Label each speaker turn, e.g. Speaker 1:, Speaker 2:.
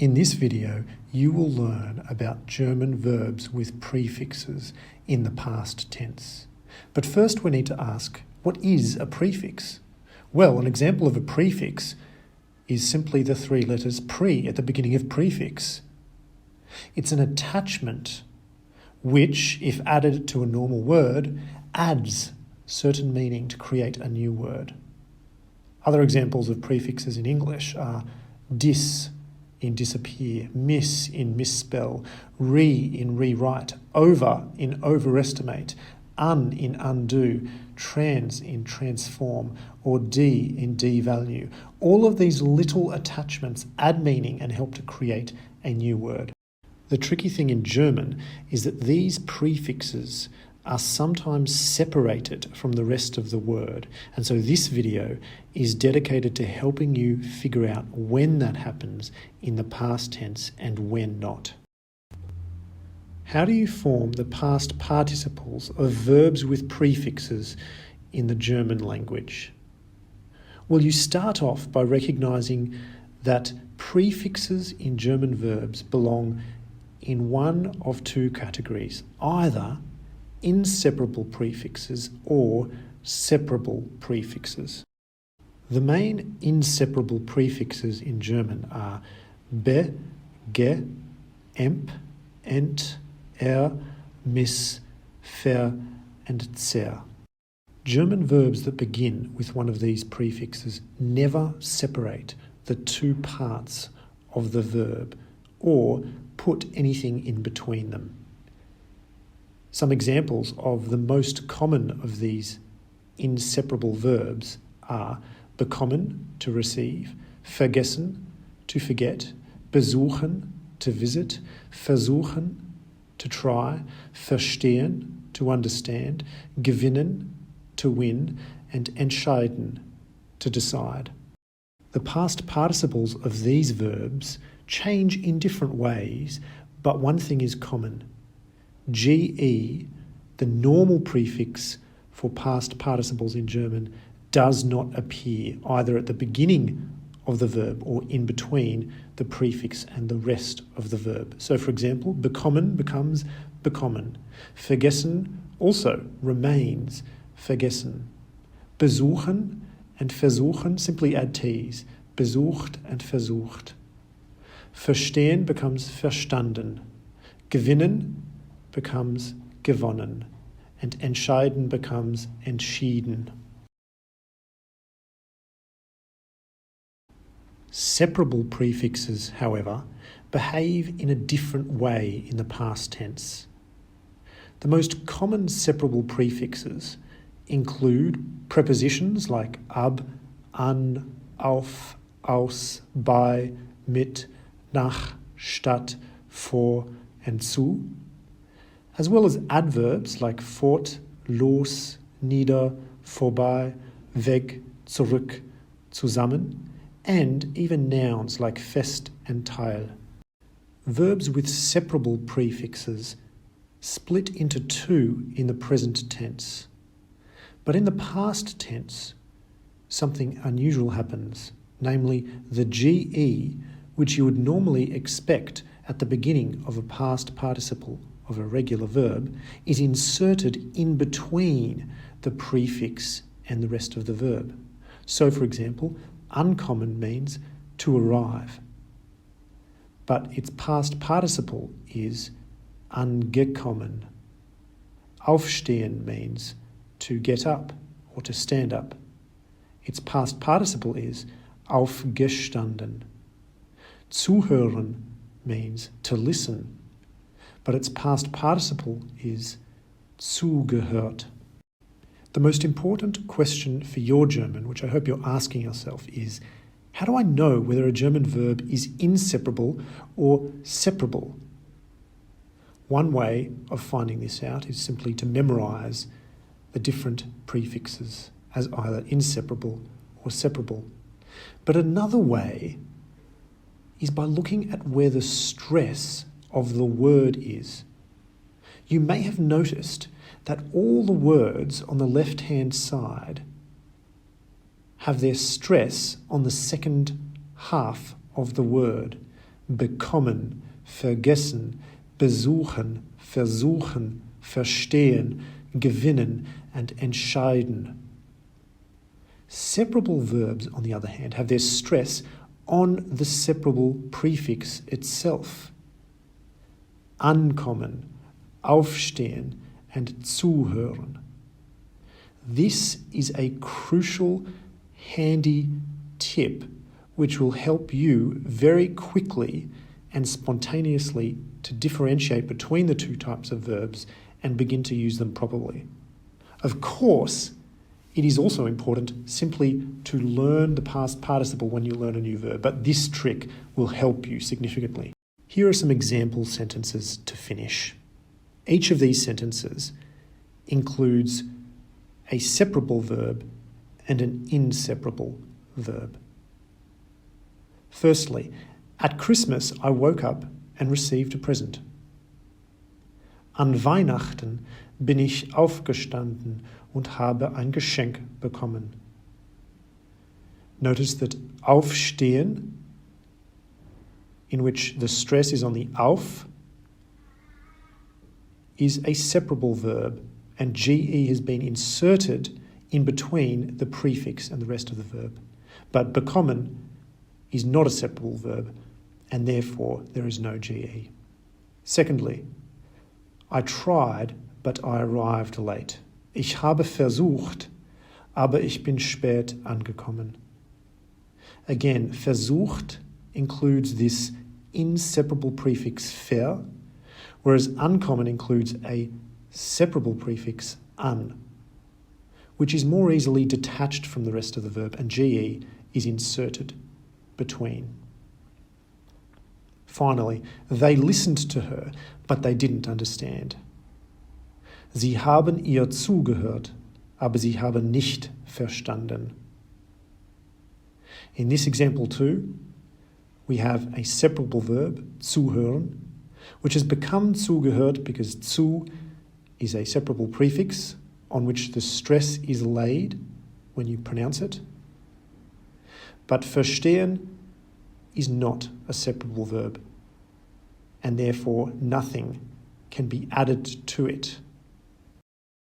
Speaker 1: In this video, you will learn about German verbs with prefixes in the past tense. But first we need to ask, what is a prefix? Well, an example of a prefix is simply the three letters pre at the beginning of prefix. It's an attachment which, if added to a normal word, adds certain meaning to create a new word. Other examples of prefixes in English are dis in disappear, miss in misspell, re in rewrite, over in overestimate, un in undo, trans in transform, or d in devalue. All of these little attachments add meaning and help to create a new word. The tricky thing in German is that these prefixes are sometimes separated from the rest of the word, and so this video is dedicated to helping you figure out when that happens in the past tense and when not. How do you form the past participles of verbs with prefixes in the German language? Well, you start off by recognizing that prefixes in German verbs belong in one of two categories, either inseparable prefixes or separable prefixes. The main inseparable prefixes in German are be, ge, emp, ent, miss, ver, and zer. German verbs that begin with one of these prefixes never separate the two parts of the verb or put anything in between them. Some examples of the most common of these inseparable verbs are bekommen, to receive, vergessen, to forget, besuchen, to visit, versuchen, to try, verstehen, to understand, gewinnen, to win, and entscheiden, to decide. The past participles of these verbs change in different ways, but one thing is common. GE, the normal prefix for past participles in German, does not appear either at the beginning of the verb or in between the prefix and the rest of the verb. So, for example, bekommen becomes bekommen. Vergessen also remains vergessen. Besuchen and versuchen simply add t's. Besucht and versucht. Verstehen becomes verstanden. Gewinnen becomes gewonnen, and entscheiden becomes entschieden. Separable prefixes, however, behave in a different way in the past tense. The most common separable prefixes include prepositions like ab, an, auf, aus, bei, mit, nach, statt, vor, and zu, as well as adverbs like fort, los, nieder, vorbei, weg, zurück, zusammen, and even nouns like fest and teil. Verbs with separable prefixes split into two in the present tense. But in the past tense, something unusual happens, namely the GE, which you would normally expect at the beginning of a past participle of a regular verb, is inserted in between the prefix and the rest of the verb. So, for example, unkommen means to arrive, but its past participle is angekommen. Aufstehen means to get up or to stand up. Its past participle is aufgestanden. Zuhören means to listen, but its past participle is zugehört. The most important question for your German, which I hope you're asking yourself, is how do I know whether a German verb is inseparable or separable? One way of finding this out is simply to memorize the different prefixes as either inseparable or separable. But another way is by looking at where the stress of the word is. You may have noticed that all the words on the left-hand side have their stress on the second half of the word, bekommen, vergessen, besuchen, versuchen, verstehen, gewinnen, and entscheiden. Separable verbs, on the other hand, have their stress on the separable prefix itself. Ankommen, aufstehen, and zuhören. This is a crucial, handy tip which will help you very quickly and spontaneously to differentiate between the two types of verbs and begin to use them properly. Of course, it is also important simply to learn the past participle when you learn a new verb, but this trick will help you significantly. Here are some example sentences to finish. Each of these sentences includes a separable verb and an inseparable verb. Firstly, at Christmas I woke up and received a present. An Weihnachten bin ich aufgestanden und habe ein Geschenk bekommen. Notice that aufstehen, in which the stress is on the auf, is a separable verb, and GE has been inserted in between the prefix and the rest of the verb. But bekommen is not a separable verb, and therefore there is no GE. Secondly, I tried, but I arrived late. Ich habe versucht, aber ich bin spät angekommen. Again, versucht includes this inseparable prefix ver, whereas ankommen includes a separable prefix an, which is more easily detached from the rest of the verb, and GE is inserted between. Finally, they listened to her, but they didn't understand. Sie haben ihr zugehört, aber sie haben nicht verstanden. In this example too, we have a separable verb, zuhören, which has become zugehört because zu is a separable prefix on which the stress is laid when you pronounce it. But verstehen is not a separable verb, and therefore nothing can be added to it